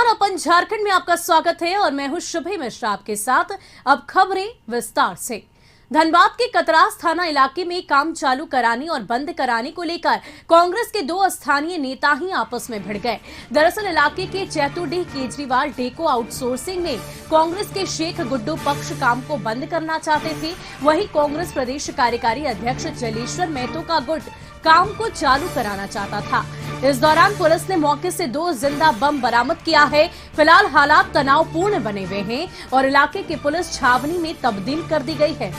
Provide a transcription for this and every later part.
नमस्कार, अपन झारखंड में आपका स्वागत है और मैं हूं शुभे मिश्रा आपके साथ। अब खबरें विस्तार से। धनबाद के कतरास थाना इलाके में काम चालू कराने और बंद कराने को लेकर कांग्रेस के दो स्थानीय नेता ही आपस में भिड़ गए। दरअसल इलाके के चैतुडीह केजरीवाल डेको आउटसोर्सिंग में कांग्रेस के शेख गुड्डू पक्ष काम को बंद करना चाहते थे, वहीं कांग्रेस प्रदेश कार्यकारी अध्यक्ष जलेश्वर महतो का गुट काम को चालू कराना चाहता था। इस दौरान पुलिस ने मौके से 2 जिंदा बम बरामद किया है। फिलहाल हालात तनावपूर्ण बने हुए हैं और इलाके की पुलिस छावनी में तब्दील कर दी गई है।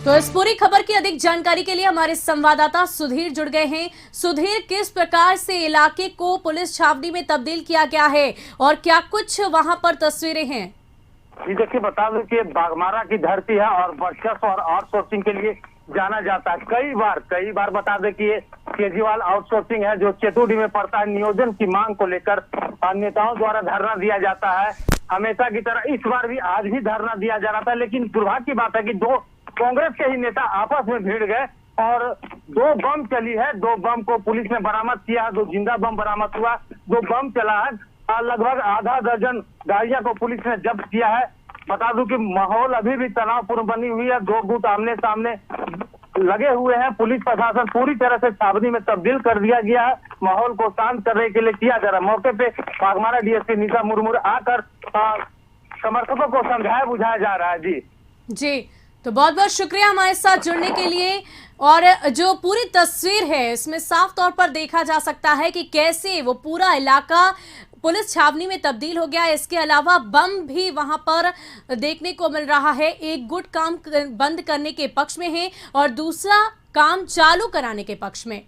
तो इस पूरी खबर की अधिक जानकारी के लिए हमारे संवाददाता सुधीर जुड़ गए हैं। सुधीर, किस प्रकार से इलाके को पुलिस छावनी में तब्दील किया गया है और क्या कुछ वहां पर तस्वीरें हैं? जी देखिए, बता दें कि बाघमारा की धरती है और वर्चस्व और आउटसोर्सिंग के लिए जाना जाता है। कई बार बता दें कि ये केजरीवाल आउटसोर्सिंग है जो चेतुडी में पड़ता है। नियोजन की मांग को लेकर नेताओं द्वारा धरना दिया जाता है। हमेशा की तरह इस बार भी आज भी धरना दिया जा रहा था, लेकिन दुर्भाग्य की बात है कि 2 कांग्रेस के ही नेता आपस में भिड़ गए और 2 बम चली है। 2 बम को पुलिस ने बरामद किया, 2 जिंदा बम बरामद हुआ, 2 बम चला है। लगभग आधा दर्जन गाड़ियां को पुलिस ने जब्त किया है। बता दूं कि माहौल अभी भी तनावपूर्ण बनी हुई है। 2 गुट आमने सामने लगे हुए हैं। पुलिस प्रशासन पूरी तरह से छावनी में तब्दील कर दिया गया है। माहौल को शांत करने के लिए किया जा रहा है। मौके पे बाघमारा डीएसपी नीता मुर्मू आकर समर्थकों को समझाया बुझाया जा रहा है। जी, तो बहुत बहुत शुक्रिया हमारे साथ जुड़ने के लिए। और जो पूरी तस्वीर है इसमें साफ तौर पर देखा जा सकता है कि कैसे वो पूरा इलाका पुलिस छावनी में तब्दील हो गया है। इसके अलावा बम भी वहां पर देखने को मिल रहा है। एक गुट काम बंद करने के पक्ष में है और दूसरा काम चालू कराने के पक्ष में।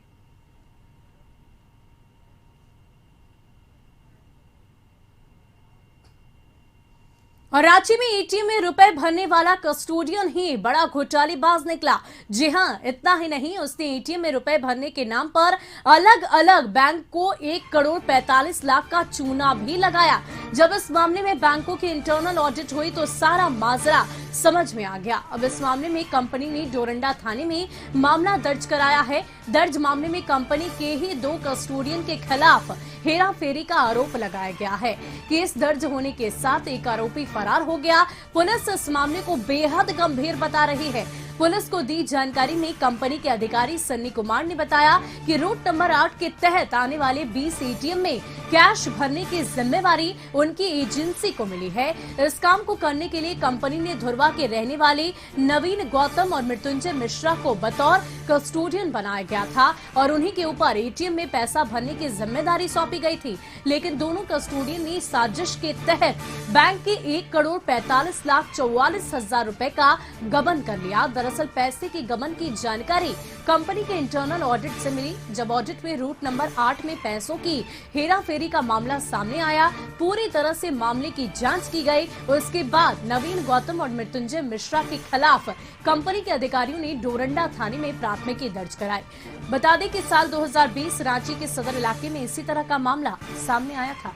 और रांची में एटीएम में रुपए भरने वाला कस्टोडियन ही बड़ा घोटालेबाज निकला। जी हां, इतना ही नहीं, उसने एटीएम में रुपए भरने के नाम पर अलग अलग बैंक को 1 करोड़ 45 लाख का चूना भी लगाया। जब इस मामले में बैंकों की इंटरनल ऑडिट हुई तो सारा माजरा समझ में आ गया। अब इस मामले में कंपनी ने डोरंडा थाने में मामला दर्ज कराया है। दर्ज मामले में कंपनी के ही 2 कस्टोडियन के खिलाफ हेरा फेरी का आरोप लगाया गया है। केस दर्ज होने के साथ एक आरोपी फरार हो गया। पुलिस इस मामले को बेहद गंभीर बता रही है। पुलिस को दी जानकारी में कंपनी के अधिकारी सन्नी कुमार ने बताया कि रूट नंबर 8 के तहत आने वाले 20 एटीएम में कैश भरने की जिम्मेवारी उनकी एजेंसी को मिली है। इस काम को करने के लिए कंपनी ने धुरवा के रहने वाले नवीन गौतम और मृत्युंजय मिश्रा को बतौर कस्टोडियन बनाया गया था और उन्हीं के ऊपर एटीएम में पैसा भरने की जिम्मेदारी सौंपी गई थी। लेकिन दोनों कस्टोडियन ने साजिश के तहत बैंक के 1 करोड़ 45 लाख 44 हजार रुपए का गबन कर लिया। दरअसल पैसे के गबन की जानकारी कंपनी के इंटरनल ऑडिट से मिली। जब ऑडिट में रूट नंबर 8 में पैसों की हेरा फेरी का मामला सामने आया, पूरी तरह से मामले की जांच की गई। उसके बाद नवीन गौतम और मृत्युंजय मिश्रा के खिलाफ कंपनी के अधिकारियों ने डोरंडा थाने में प्राथमिकी दर्ज कराई। बता दें कि साल 2020 रांची के सदर इलाके में इसी तरह का मामला सामने आया था।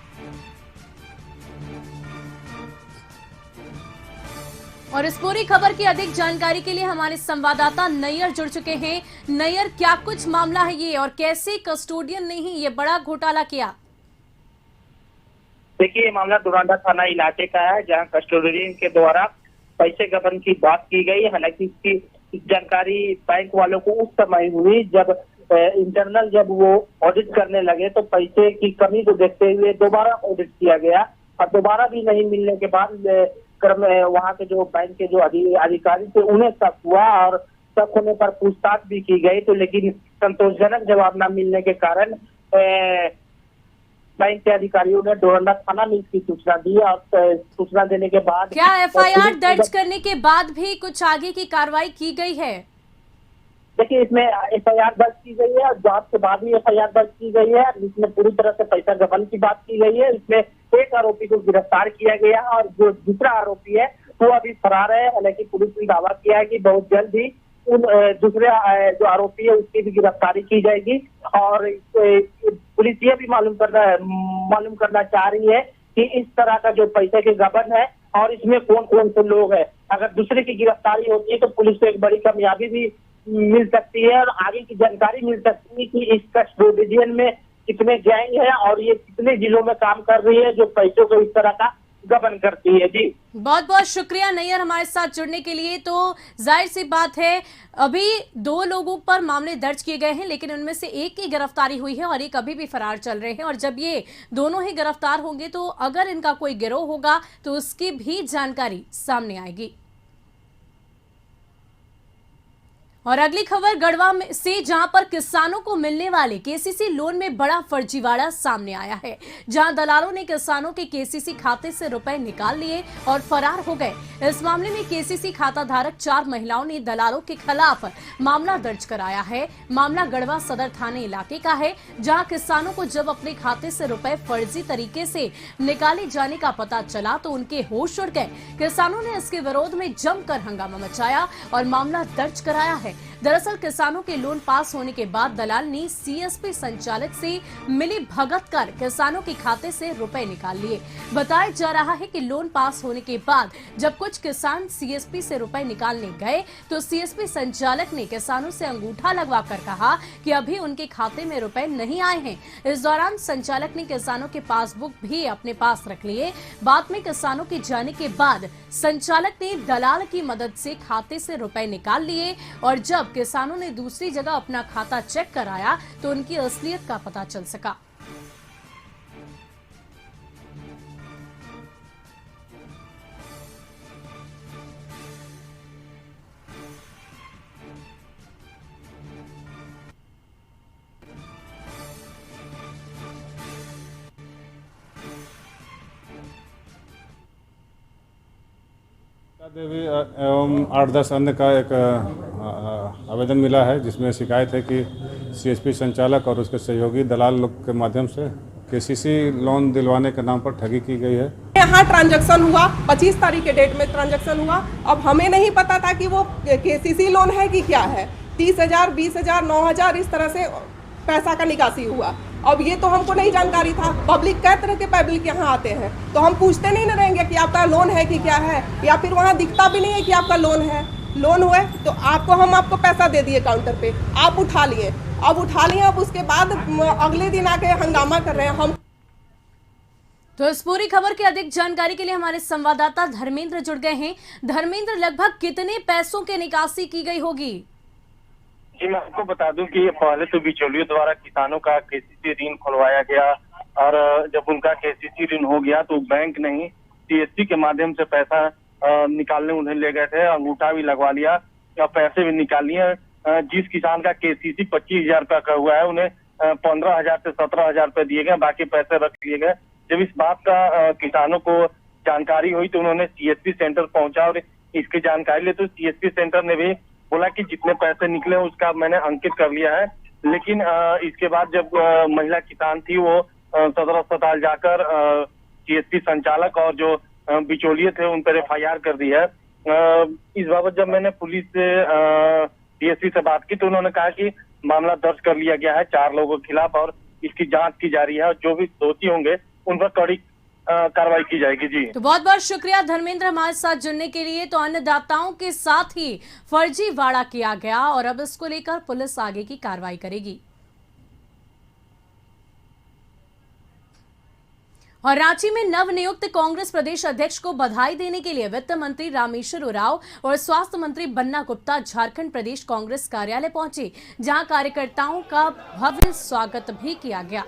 और इस पूरी खबर की अधिक जानकारी के लिए हमारे संवाददाता नैयर जुड़ चुके हैं। नैयर, क्या कुछ मामला है ये और कैसे कस्टोडियन ने ही ये बड़ा घोटाला किया? देखिए, ये मामला डोरंडा थाना इलाके का है जहां कस्टोडियन के द्वारा पैसे गबन की बात की गई। हालांकि इसकी जानकारी बैंक वालों को उस समय हुई जब इंटरनल जब वो ऑडिट करने लगे तो पैसे की कमी को देखते हुए दोबारा ऑडिट किया गया और दोबारा भी नहीं मिलने के बाद क्रम वहाँ के जो बैंक के जो अधिकारी थे उन्हें शक हुआ और शक होने पर पूछताछ भी की गई। तो लेकिन संतोषजनक जवाब न मिलने के कारण बैंक के अधिकारियों ने डोरंडा थाना में इसकी सूचना दी और सूचना देने के बाद क्या एफआईआर दर्ज करने के बाद भी कुछ आगे की कार्रवाई की गई है? देखिए, इसमें एफआईआर दर्ज की गई है और जांच के बाद भी एफआईआर दर्ज की गई है। इसमें पूरी तरह से पैसा गबन की बात की गई है। इसमें एक आरोपी को गिरफ्तार किया गया और जो दूसरा आरोपी है वो अभी फरार है। हालांकि पुलिस ने दावा किया है कि बहुत जल्द ही उन दूसरे जो आरोपी है उसकी भी गिरफ्तारी की जाएगी। और पुलिस ये भी मालूम करना चाह रही है कि इस तरह का जो पैसे के गबन है और इसमें कौन कौन से लोग हैं। अगर दूसरे की गिरफ्तारी होती है तो पुलिस को एक बड़ी कामयाबी भी मिल सकती है और आगे की जानकारी मिल सकती है कि इस कस्टोडियन में कितने गैंग है और ये कितने जिलों में काम कर रही है जो पैसों को इस तरह का गबन करती है। जी बहुत बहुत शुक्रिया नैयर हमारे साथ जुड़ने के लिए। तो जाहिर सी बात है, अभी 2 लोगों पर मामले दर्ज किए गए हैं, लेकिन उनमें से एक की गिरफ्तारी हुई है और एक अभी भी फरार चल रहे हैं। और जब ये दोनों ही गिरफ्तार होंगे तो अगर इनका कोई गिरोह होगा तो उसकी भी जानकारी सामने आएगी। और अगली खबर गढ़वा में से, जहां पर किसानों को मिलने वाले केसीसी लोन में बड़ा फर्जीवाड़ा सामने आया है, जहां दलालों ने किसानों के केसीसी खाते से रुपए निकाल लिए और फरार हो गए। इस मामले में केसीसी खाता धारक 4 महिलाओं ने दलालों के खिलाफ मामला दर्ज कराया है। मामला गढ़वा सदर थाने इलाके का है, जहां किसानों को जब अपने खाते से रुपए फर्जी तरीके से निकाले जाने का पता चला तो उनके होश उड़ गए। किसानों ने इसके विरोध में जमकर हंगामा मचाया और मामला दर्ज कराया है। दरअसल किसानों के लोन पास होने के बाद दलाल ने सीएसपी संचालक से मिली भगत कर किसानों के खाते से रुपए निकाल लिए। बताया जा रहा है कि लोन पास होने के बाद जब कुछ किसान सीएसपी से रुपए निकालने गए तो सीएसपी संचालक ने किसानों से अंगूठा लगवाकर कहा कि अभी उनके खाते में रुपए नहीं आए हैं। इस दौरान संचालक ने किसानों के पासबुक भी अपने पास रख लिए। बाद में किसानों के जाने के बाद संचालक ने दलाल की मदद से खाते से रुपए निकाल लिए और जब किसानों ने दूसरी जगह अपना खाता चेक कराया तो उनकी असलियत का पता चल सका। देवी एवं 8-10 अन्य का एक आवेदन मिला है, जिसमें शिकायत है कि सीएसपी संचालक और उसके सहयोगी दलाल लोग के माध्यम से केसीसी लोन दिलवाने के नाम पर ठगी की गई है। यहाँ ट्रांजैक्शन हुआ 25 तारीख के डेट में ट्रांजैक्शन हुआ। अब हमें नहीं पता था कि वो केसीसी लोन है कि क्या है। 30,000, 20,000, 9,000 इस तरह से पैसा का निकासी हुआ। अब ये तो हमको नहीं जानकारी था। पब्लिक कई तरह के पब्लिक यहाँ आते हैं तो हम पूछते नहीं न रहेंगे कि आपका लोन है कि क्या है, या फिर वहाँ दिखता भी नहीं है कि आपका लोन है। लोन हुए तो आपको पैसा दे दिए काउंटर पे, आप उठा लिए। अब उसके बाद अगले दिन आके हंगामा कर रहे हैं हम। तो इस पूरी खबर की अधिक जानकारी के लिए हमारे संवाददाता धर्मेंद्र जुड़ गए हैं। धर्मेंद्र, लगभग कितने पैसों की निकासी की गई होगी? जी मैं आपको बता दूं कि पहले तो बिचौलियों द्वारा किसानों का केसीसी ऋण खुलवाया गया और जब उनका केसीसी ऋण हो गया तो बैंक नहीं सीएसपी के माध्यम से पैसा निकालने उन्हें ले गए थे। अंगूठा भी लगवा लिया और पैसे भी निकाल लिए। जिस किसान का केसीसी 25,000 रुपया का हुआ है उन्हें 15,000 से 17,000 रुपये दिए गए, बाकी पैसे रख लिए गए। जब इस बात का किसानों को जानकारी हुई तो उन्होंने सीएसपी सेंटर पहुंचा और इसकी जानकारी ली तो सीएसपी सेंटर ने भी बोला कि जितने पैसे निकले उसका मैंने अंकित कर लिया है। लेकिन इसके बाद जब महिला किसान थी वो सदर अस्पताल जाकर सीएसपी संचालक और जो बिचौलिए थे उन पर एफआईआर कर दी है। इस बाबत जब मैंने पुलिस से डीएसपी से बात की तो उन्होंने कहा कि मामला दर्ज कर लिया गया है 4 लोगों के खिलाफ और इसकी जांच की जा रही है और जो भी दोषी होंगे उन पर कड़ी कार्रवाई की जाएगी। जी तो बहुत बहुत शुक्रिया धर्मेंद्र हमारे साथ जुड़ने के लिए। तो अन्नदाताओं के साथ ही फर्जीवाड़ा किया गया और अब इसको लेकर पुलिस आगे की कार्रवाई करेगी। और रांची में नवनियुक्त कांग्रेस प्रदेश अध्यक्ष को बधाई देने के लिए वित्त मंत्री रामेश्वर उरांव और स्वास्थ्य मंत्री बन्ना गुप्ता झारखंड प्रदेश कांग्रेस कार्यालय पहुंचे, जहां कार्यकर्ताओं का भव्य स्वागत भी किया गया।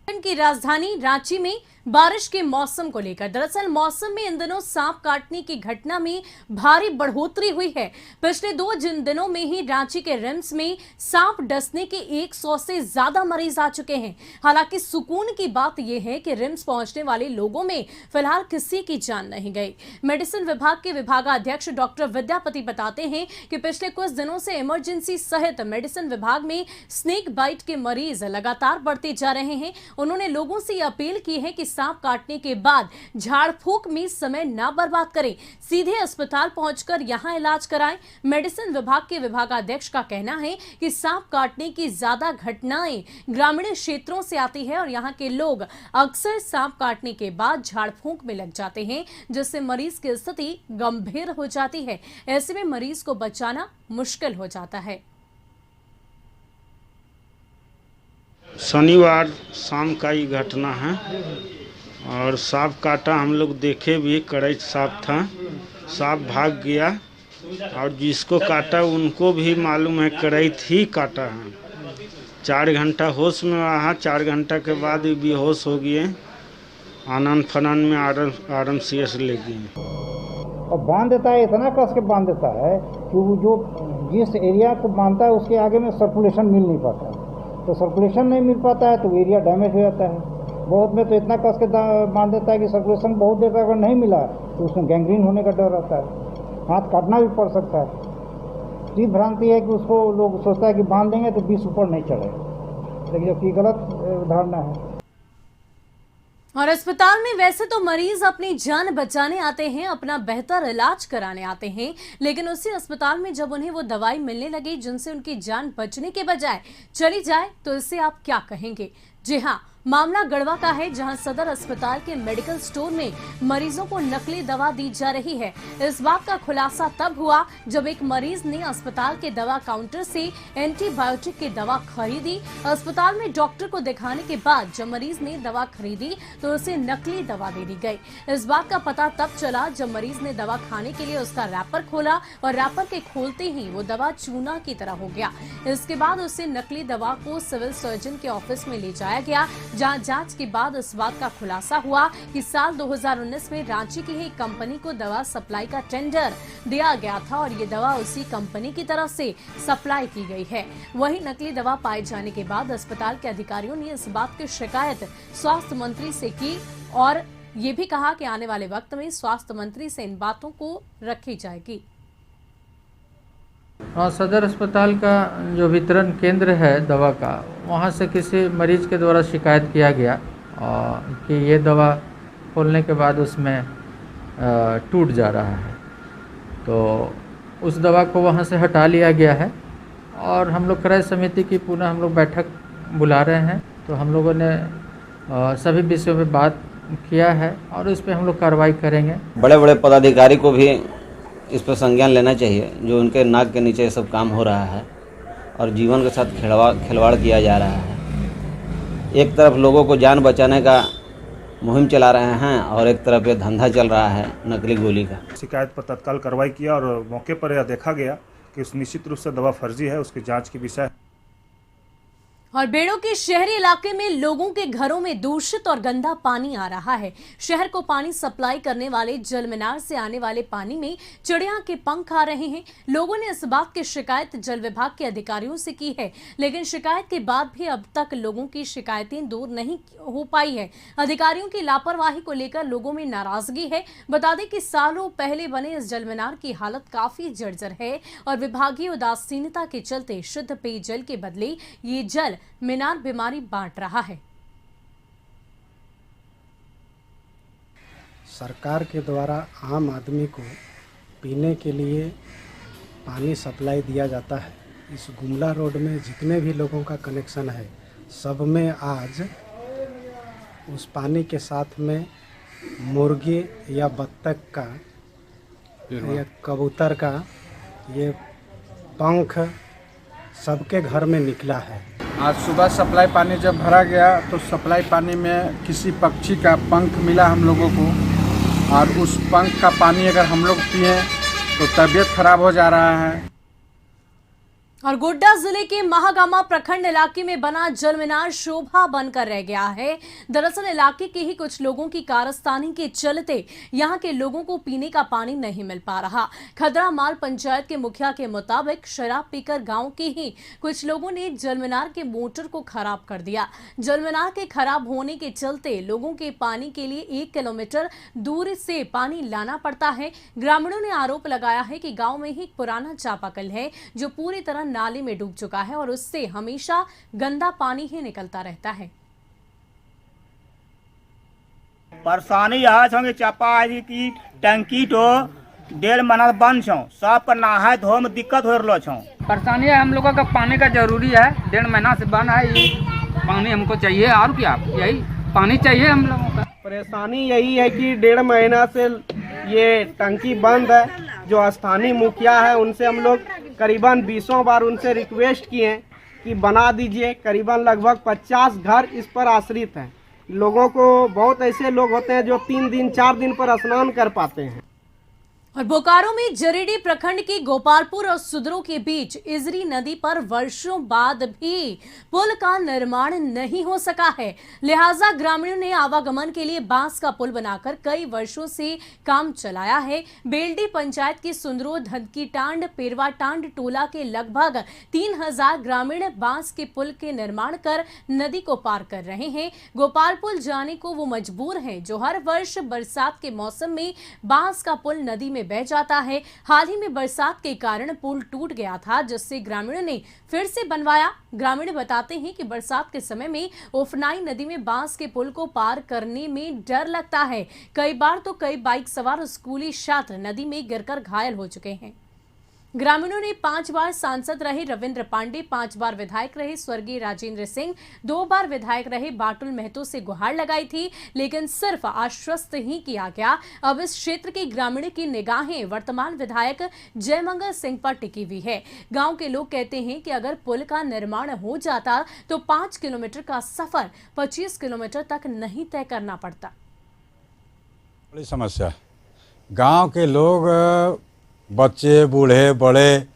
की राजधानी रांची में बारिश के मौसम को लेकर। दरअसल मौसम में इन दिनों सांप काटने की घटना में भारी बढ़ोतरी हुई है। पिछले 2 दिनों में ही रांची के रिम्स में सांप डसने के 100 से ज्यादा मरीज आ चुके हैं। हालांकि सुकून की बात यह है कि रिम्स पहुंचने वाले लोगों में फिलहाल किसी की जान नहीं गई। मेडिसिन विभाग के विभागाध्यक्ष डॉक्टर विद्यापति बताते हैं कि पिछले कुछ दिनों से इमरजेंसी सहित मेडिसिन विभाग में स्नेक बाइट के मरीज लगातार बढ़ते जा रहे हैं। उन्होंने लोगों से यह अपील की है कि सांप काटने के बाद झाड़ फूक में समय ना बर्बाद करें, सीधे अस्पताल पहुंचकर यहां इलाज कराएं। मेडिसिन विभाग के विभागाध्यक्ष का कहना है कि सांप काटने की ज्यादा घटनाएं ग्रामीण क्षेत्रों से आती है और यहां के लोग अक्सर सांप काटने के बाद झाड़ फूक में लग जाते हैं, जिससे मरीज की स्थिति गंभीर हो जाती है। ऐसे में मरीज को बचाना मुश्किल हो जाता है। शनिवार शाम का ही घटना है और सांप काटा। हम लोग देखे भी, कड़ई सांप था, सांप भाग गया और जिसको काटा उनको भी मालूम है कड़ई थी काटा है। 4 घंटा होश में रहा, 4 घंटा के बाद बेहोश हो गए। आनंद फनान में RMCS ले गए और बांध देता है, इतना कस के बांध देता है कि वो जो जिस एरिया को बांधता है उसके आगे में सर्कुलेशन मिल नहीं पाता है। तो सर्कुलेशन नहीं मिल पाता है तो एरिया डैमेज हो जाता है। बहुत में तो इतना कस के बांध देता है कि सर्कुलेशन बहुत देर तक अगर नहीं मिला तो उसमें गैंग्रीन होने का डर रहता है, हाथ काटना भी पड़ सकता है। ये भ्रांति है कि उसको लोग सोचता है कि बांध देंगे तो विष ऊपर नहीं चढ़े, लेकिन जबकि गलत धारणा है। और अस्पताल में वैसे तो मरीज अपनी जान बचाने आते हैं, अपना बेहतर इलाज कराने आते हैं, लेकिन उसी अस्पताल में जब उन्हें वो दवाई मिलने लगी जिनसे उनकी जान बचने के बजाय चली जाए तो इससे आप क्या कहेंगे? जी हाँ, मामला गढ़वा का है, जहां सदर अस्पताल के मेडिकल स्टोर में मरीजों को नकली दवा दी जा रही है। इस बात का खुलासा तब हुआ जब एक मरीज ने अस्पताल के दवा काउंटर से एंटीबायोटिक की दवा खरीदी। अस्पताल में डॉक्टर को दिखाने के बाद जब मरीज ने दवा खरीदी तो उसे नकली दवा दे दी गई। इस बात का पता तब चला जब मरीज ने दवा खाने के लिए उसका रैपर खोला और रैपर के खोलते ही वो दवा चूना की तरह हो गया। इसके बाद उसे नकली दवा को सिविल सर्जन के ऑफिस में ले जाया गया, जहां जांच के बाद इस बात का खुलासा हुआ कि साल 2019 में रांची की ही कंपनी को दवा सप्लाई का टेंडर दिया गया था और ये दवा उसी कंपनी की तरफ से सप्लाई की गई है। वही नकली दवा पाए जाने के बाद अस्पताल के अधिकारियों ने इस बात की शिकायत स्वास्थ्य मंत्री से की और ये भी कहा कि आने वाले वक्त में स्वास्थ्य मंत्री से इन बातों को रखी जाएगी। सदर अस्पताल का जो वितरण केंद्र है दवा का, वहाँ से किसी मरीज के द्वारा शिकायत किया गया कि ये दवा खोलने के बाद उसमें टूट जा रहा है, तो उस दवा को वहाँ से हटा लिया गया है और हम लोग क्रय समिति की पुनः हम लोग बैठक बुला रहे हैं। तो हम लोगों ने सभी विषयों पे बात किया है और इस पर हम लोग कार्रवाई करेंगे। बड़े बड़े पदाधिकारी को भी इस पर संज्ञान लेना चाहिए, जो उनके नाक के नीचे सब काम हो रहा है और जीवन के साथ खिलवाड़ किया जा रहा है। एक तरफ लोगों को जान बचाने का मुहिम चला रहे हैं और एक तरफ ये धंधा चल रहा है नकली गोली का। शिकायत पर तत्काल कार्रवाई किया और मौके पर यह देखा गया कि निश्चित रूप से दवा फर्जी है, उसकी जाँच की विषय। और बेड़ो के शहरी इलाके में लोगों के घरों में दूषित और गंदा पानी आ रहा है। शहर को पानी सप्लाई करने वाले जल मीनार से आने वाले पानी में चिड़िया के पंख आ रहे हैं। लोगों ने इस बात की शिकायत जल विभाग के अधिकारियों से की है, लेकिन शिकायत के बाद भी अब तक लोगों की शिकायतें दूर नहीं हो पाई है। अधिकारियों की लापरवाही को लेकर लोगों में नाराजगी है। बता दें कि सालों पहले बने इस जल मीनार की हालत काफी जर्जर है और विभागीय उदासीनता के चलते शुद्ध पेयजल के बदले ये जल मीनार बीमारी बांट रहा है। सरकार के द्वारा आम आदमी को पीने के लिए पानी सप्लाई दिया जाता है। इस गुमला रोड में जितने भी लोगों का कनेक्शन है, सब में आज उस पानी के साथ में मुर्गी या बत्तख का या कबूतर का ये पंख सबके घर में निकला है। आज सुबह सप्लाई पानी जब भरा गया तो सप्लाई पानी में किसी पक्षी का पंख मिला हम लोगों को, और उस पंख का पानी अगर हम लोग पिए तो तबीयत खराब हो जा रहा है। और गोड्डा जिले के महागामा प्रखंड इलाके में बना जलमीनार शोभा बनकर रह गया है। दरअसल इलाके के ही कुछ लोगों की कारस्तानी के चलते यहां के लोगों को पीने का पानी नहीं मिल पा रहा। खदरा माल पंचायत के मुखिया के मुताबिक शराब पीकर गांव के ही कुछ लोगों ने जलमीनार के मोटर को खराब कर दिया। जलमीनार के खराब होने के चलते लोगों के पानी के लिए 1 किलोमीटर दूर से पानी लाना पड़ता है। ग्रामीणों ने आरोप लगाया है कि गाँव में ही एक पुराना चापाकल है जो पूरी तरह नाले में डूब चुका है और उससे हमेशा गंदा पानी ही निकलता रहता है। परेशानी यह छे चापा की टंकी तो 1.5 महीना बंद छो, सब पर नहाए धोए में दिक्कत हो रहा छो। परेशानी है हम लोगों का पानी का जरूरी है, 1.5 महीना से बंद है। ये पानी हमको चाहिए और क्या, यही पानी चाहिए हम लोगों का। परेशानी यही है कि 1.5 महीना से ये टंकी बंद है। जो स्थानीय मुखिया है उनसे हम लोग करीबन 20 बार उनसे रिक्वेस्ट किए कि बना दीजिए। करीबन लगभग 50 घर इस पर आश्रित हैं। लोगों को बहुत ऐसे लोग होते हैं जो 3 दिन 4 दिन पर स्नान कर पाते हैं। और बोकारो में जरीडीह प्रखंड की गोपालपुर और सुदरो के बीच इजरी नदी पर वर्षों बाद भी पुल का निर्माण नहीं हो सका है। लिहाजा ग्रामीणों ने आवागमन के लिए बांस का पुल बनाकर कई वर्षों से काम चलाया है। बेलडी पंचायत की सुंदरो, धनकी टांड, पेरवा टांड टोला के लगभग 3000 ग्रामीण बांस के पुल के निर्माण कर नदी को पार कर रहे हैं। गोपालपुर जाने को वो मजबूर हैं जो हर वर्ष बरसात के मौसम में बांस का पुल नदी में बह जाता है। हाल ही में बरसात के कारण पुल टूट गया था जिससे ग्रामीणों ने फिर से बनवाया। ग्रामीण बताते हैं कि बरसात के समय में उफनाई नदी में बांस के पुल को पार करने में डर लगता है। कई बार तो कई बाइक सवार स्कूली छात्र नदी में गिरकर घायल हो चुके हैं। ग्रामीणों ने 5 बार सांसद रहे रविंद्र पांडे, 5 बार विधायक रहे स्वर्गीय राजेंद्र सिंह, 2 बार विधायक रहे बाटुल महतो से गुहार लगाई थी, लेकिन सिर्फ आश्वस्त ही किया गया। अब इस क्षेत्र के ग्रामीण की निगाहें वर्तमान विधायक जयमंगल सिंह पर टिकी हुई है। गांव के लोग कहते हैं कि अगर पुल का निर्माण हो जाता तो 5 किलोमीटर का सफर 25 किलोमीटर तक नहीं तय करना पड़ता। बड़ी समस्या, गांव के लोग, बच्चे, बूढ़े, बड़े,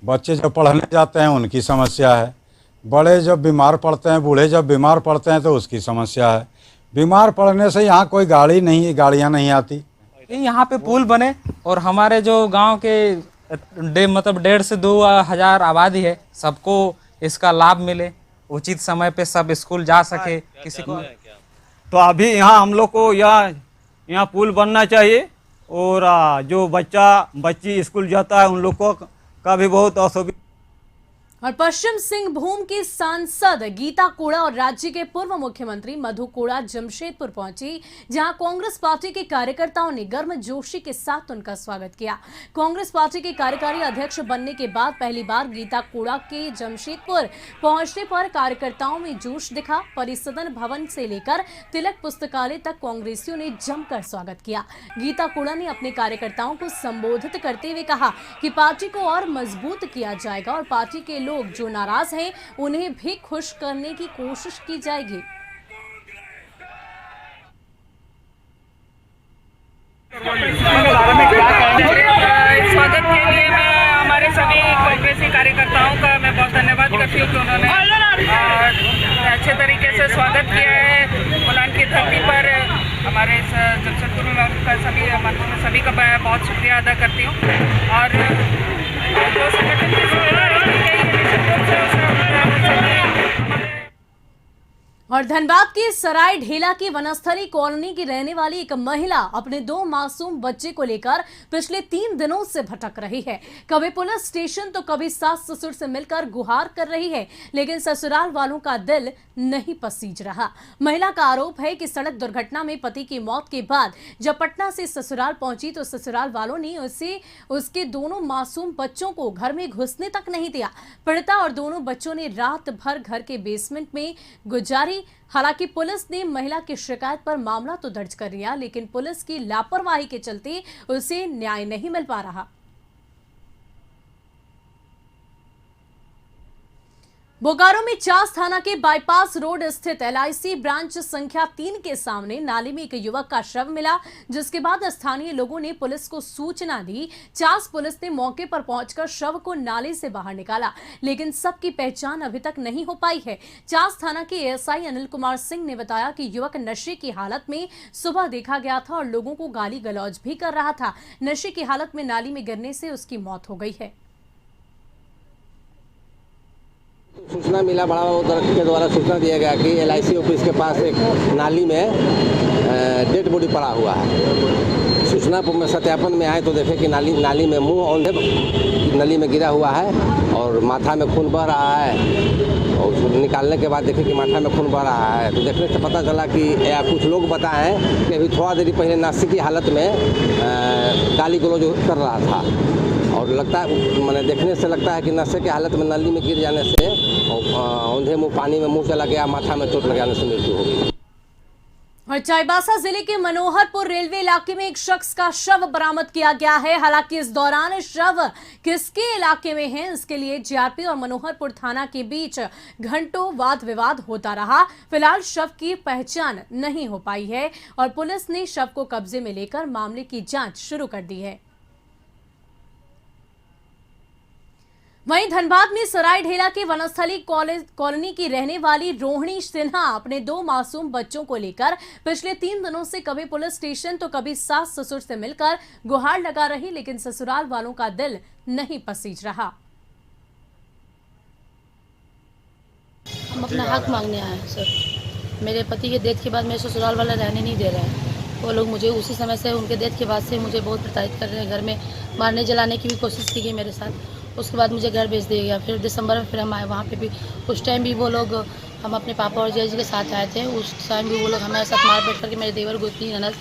बच्चे जब पढ़ने जाते हैं उनकी समस्या है, बड़े जब बीमार पड़ते हैं, बूढ़े जब बीमार पड़ते हैं तो उसकी समस्या है। बीमार पड़ने से यहाँ कोई गाड़ियाँ नहीं आती। यहाँ पे पुल बने और हमारे जो गांव के मतलब 1.5 से 2 हज़ार आबादी है, सबको इसका लाभ मिले, उचित समय पे सब स्कूल जा सके। किसी को तो अभी यहाँ हम लोग को यहाँ पुल बनना चाहिए और जो बच्ची स्कूल जाता है उन लोग को का भी बहुत असुविधा। और पश्चिम सिंहभूम की सांसद गीता कोड़ा और राज्य के पूर्व मुख्यमंत्री मधु कोड़ा जमशेदपुर पहुंची, जहां कांग्रेस पार्टी के कार्यकर्ताओं ने गर्मजोशी के साथ उनका स्वागत किया। कांग्रेस पार्टी के कार्यकारी अध्यक्ष बनने के बाद पहली बार गीता कोड़ा के जमशेदपुर पहुंचने पर कार्यकर्ताओं में जोश दिखा। परिसदन भवन से लेकर तिलक पुस्तकालय तक कांग्रेसियों ने जमकर स्वागत किया। गीता कोड़ा ने अपने कार्यकर्ताओं को संबोधित करते हुए कहा कि पार्टी को और मजबूत किया जाएगा और पार्टी के लोग जो नाराज हैं उन्हें भी खुश करने की कोशिश की जाएगी। स्वागत के लिए मैं हमारे सभी कांग्रेसी कार्यकर्ताओं का मैं बहुत धन्यवाद करती हूँ कि उन्होंने अच्छे तरीके से स्वागत किया है। मुलान की धरती पर हमारे जमशेदपुर में उनका सभी का बहुत शुक्रिया अदा करती हूँ। और जो संगठन की और धनबाद के सराय ढेला की वनस्थली कॉलोनी की रहने वाली एक महिला अपने 2 मासूम बच्चे को लेकर पिछले 3 दिनों से भटक रही है। कभी पुलिस स्टेशन तो कभी सास ससुर से मिलकर गुहार कर रही है, लेकिन ससुराल वालों का दिल नहीं पसीज रहा। महिला का आरोप है कि सड़क दुर्घटना में पति की मौत के बाद जब पटना से ससुराल पहुंची तो ससुराल वालों ने उसे उसके दोनों मासूम बच्चों को घर में घुसने तक नहीं दिया। पीड़िता और दोनों बच्चों ने रात भर घर के बेसमेंट में गुजारी। हालांकि पुलिस ने महिला की शिकायत पर मामला तो दर्ज कर लिया, लेकिन पुलिस की लापरवाही के चलते उसे न्याय नहीं मिल पा रहा। बोकारो में चास थाना के बाईपास रोड स्थित LIC ब्रांच संख्या 3 के सामने नाली में एक युवक का शव मिला, जिसके बाद स्थानीय लोगों ने पुलिस को सूचना दी। चास पुलिस ने मौके पर पहुंचकर शव को नाले से बाहर निकाला, लेकिन सबकी पहचान अभी तक नहीं हो पाई है। चास थाना के ASI अनिल कुमार सिंह ने बताया कि युवक नशे की हालत में सुबह देखा गया था और लोगों को गाली गलौज भी कर रहा था। नशे की हालत में नाली में गिरने से उसकी मौत हो गई है। सूचना मिला, बड़ा बाबू के द्वारा सूचना दिया गया कि LIC ऑफिस के पास एक नाली में डेड बॉडी पड़ा हुआ है। सूचना पर सत्यापन में आए तो देखे कि नाली में मुंह औंधे नली में गिरा हुआ है और माथा में खून बह रहा है। और उसको निकालने के बाद देखे कि माथा में खून बह रहा है, तो देखने से पता चला कि कुछ लोग बताएं कि अभी थोड़ा देरी पहले नशे की हालत में गाली गलौज कर रहा था और लगता है, मैंने देखने से लगता है कि नशे की हालत में नली में गिर जाने से औंधे मुंह पानी में मुंह चला गया, माथा में चोट लग जाने से मृत्यु हो गई। और चाईबासा जिले के मनोहरपुर रेलवे इलाके में एक शख्स का शव बरामद किया गया है। हालांकि इस दौरान शव किसके इलाके में है, इसके लिए जीआरपी और मनोहरपुर थाना के बीच घंटों वाद विवाद होता रहा। फिलहाल शव की पहचान नहीं हो पाई है और पुलिस ने शव को कब्जे में लेकर मामले की जांच शुरू कर दी है। वहीं धनबाद में सरायढेला के वनस्थली कॉलोनी की रहने वाली रोहिणी सिन्हा अपने 2 मासूम बच्चों को लेकर पिछले 3 दिनों से कभी पुलिस स्टेशन तो कभी सास ससुर से मिलकर गुहार लगा रही, लेकिन ससुराल वालों का दिल नहीं पसीज रहा। हम अपना हक मांगने आए हैं सर। मेरे पति के डेथ के बाद मेरे ससुराल वाले रहने नहीं दे रहे हैं। वो लोग मुझे उसी समय से, उनके डेथ के बाद से मुझे बहुत प्रताड़ित कर रहे हैं। घर में मारने जलाने की भी कोशिश की गई मेरे साथ। उसके बाद मुझे घर भेज दिया गया। फिर दिसंबर में फिर हम आए, वहाँ पे भी उस टाइम भी वो लोग, हम अपने पापा और जय जी के साथ आए थे। उस टाइम भी वो लोग हमारे साथ मारपीट करके, मेरे देवर गोतनी ननद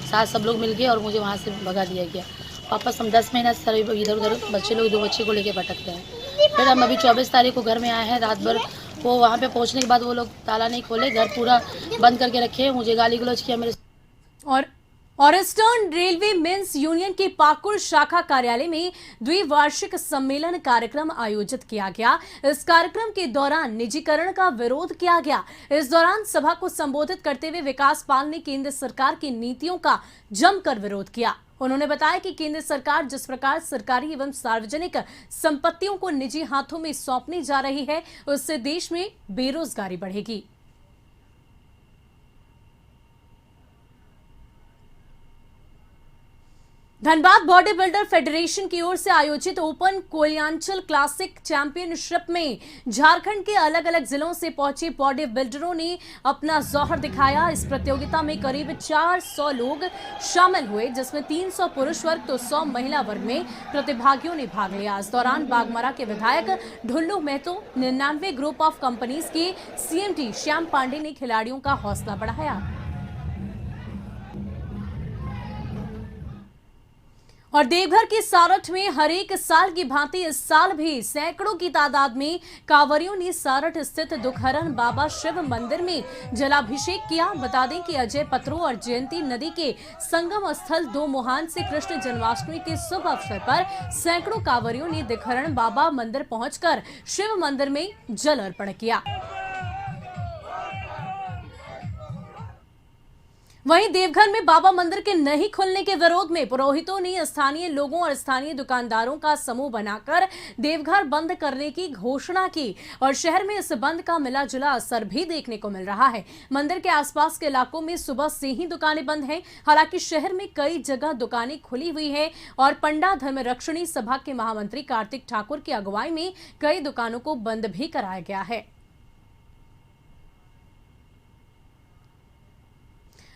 सास सब लोग मिल गए और मुझे वहाँ से भगा दिया गया। वापस हम 10 महीना से इधर उधर बच्चे लोग 2 बच्चे को लेके भटकते हैं। फिर हम अभी 24 तारीख को घर में आए हैं। रात भर वो वहाँ पे पहुँचने के बाद वो लोग ताला नहीं खोले, घर पूरा बंद करके रखे, मुझे गाली गलौज किया मेरे। और ईस्टर्न रेलवे मेंस यूनियन के पाकुड़ शाखा कार्यालय में द्विवार्षिक सम्मेलन कार्यक्रम आयोजित किया गया। इस कार्यक्रम के दौरान निजीकरण का विरोध किया गया। इस दौरान सभा को संबोधित करते हुए विकास पाल ने केंद्र सरकार की नीतियों का जमकर विरोध किया। उन्होंने बताया कि केंद्र सरकार जिस प्रकार सरकारी एवं सार्वजनिक संपत्तियों को निजी हाथों में सौंपने जा रही है, उससे देश में बेरोजगारी बढ़ेगी। धनबाद बॉडी बिल्डर फेडरेशन की ओर से आयोजित ओपन कोयलांचल क्लासिक चैंपियनशिप में झारखंड के अलग अलग जिलों से पहुंचे बॉडी बिल्डरों ने अपना जौहर दिखाया। इस प्रतियोगिता में करीब 400 लोग शामिल हुए, जिसमें 300 पुरुष वर्ग तो 100 महिला वर्ग में प्रतिभागियों ने भाग लिया। इस दौरान बागमरा के विधायक Dhullu Mahato, 99 group of companies के CMD श्याम पांडे ने खिलाड़ियों का हौसला बढ़ाया। और देवघर की सारठ में हर एक साल की भांति इस साल भी सैकड़ों की तादाद में कांवरियों ने सारठ स्थित दुखहरण बाबा शिव मंदिर में जलाभिषेक किया। बता दें कि अजय पत्रो और जयंती नदी के संगम स्थल दोमुहान से कृष्ण जन्माष्टमी के शुभ अवसर पर सैकड़ों कांवरियों ने दुखहरण बाबा मंदिर पहुंचकर शिव मंदिर में जल अर्पण किया। वहीं देवघर में बाबा मंदिर के नहीं खुलने के विरोध में पुरोहितों ने स्थानीय लोगों और स्थानीय दुकानदारों का समूह बनाकर देवघर बंद करने की घोषणा की और शहर में इस बंद का मिला जुला असर भी देखने को मिल रहा है। मंदिर के आसपास के इलाकों में सुबह से ही दुकानें बंद हैं। हालांकि शहर में कई जगह दुकानें खुली हुई है और पंडा धर्मरक्षणी सभा के महामंत्री कार्तिक ठाकुर की अगुवाई में कई दुकानों को बंद भी कराया गया है।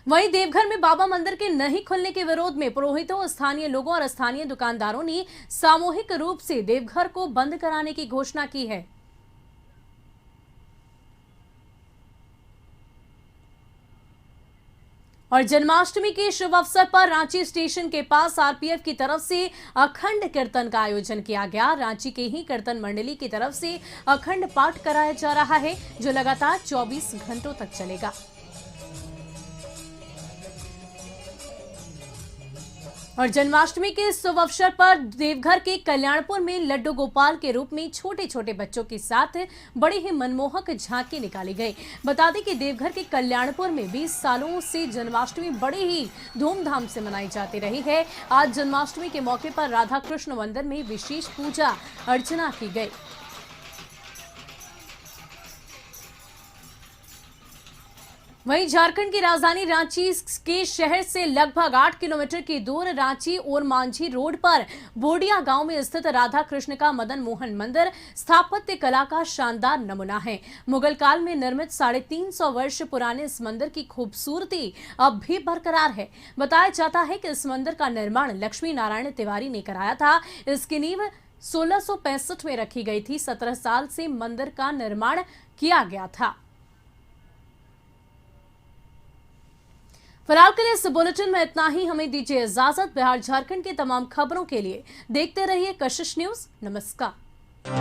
वहीं देवघर में बाबा मंदिर के नहीं खुलने के विरोध में पुरोहितों, स्थानीय लोगों और स्थानीय दुकानदारों ने सामूहिक रूप से देवघर को बंद कराने की घोषणा की है। और जन्माष्टमी के शुभ अवसर पर रांची स्टेशन के पास आरपीएफ की तरफ से अखंड कीर्तन का आयोजन किया गया। रांची के ही कीर्तन मंडली की तरफ से अखंड पाठ कराया जा रहा है, जो लगातार 24 घंटों तक चलेगा। और जन्माष्टमी के शुभ अवसर पर देवघर के कल्याणपुर में लड्डू गोपाल के रूप में छोटे छोटे बच्चों के साथ बड़ी ही मनमोहक झांकी निकाली गई। बता दें कि देवघर के कल्याणपुर में 20 सालों से जन्माष्टमी बड़ी ही धूमधाम से मनाई जाती रही है। आज जन्माष्टमी के मौके पर राधा कृष्ण मंदिर में विशेष पूजा अर्चना की गई। वहीं झारखंड की राजधानी रांची के शहर से लगभग 8 किलोमीटर की दूर रांची और मांझी रोड पर बोडिया गांव में स्थित राधा कृष्ण का मदन मोहन मंदिर स्थापत्य कला का शानदार नमूना है। मुगल काल में निर्मित 350 वर्ष पुराने इस मंदिर की खूबसूरती अब भी बरकरार है। बताया जाता है कि इस मंदिर का निर्माण लक्ष्मी नारायण तिवारी ने कराया था। इसकी नींव 1665 में रखी गई थी। 17 साल से मंदिर का निर्माण किया गया था। फिलहाल के लिए इस बुलेटिन में इतना ही। हमें दीजिए इजाजत। बिहार झारखंड की तमाम खबरों के लिए देखते रहिए कशिश न्यूज। नमस्कार।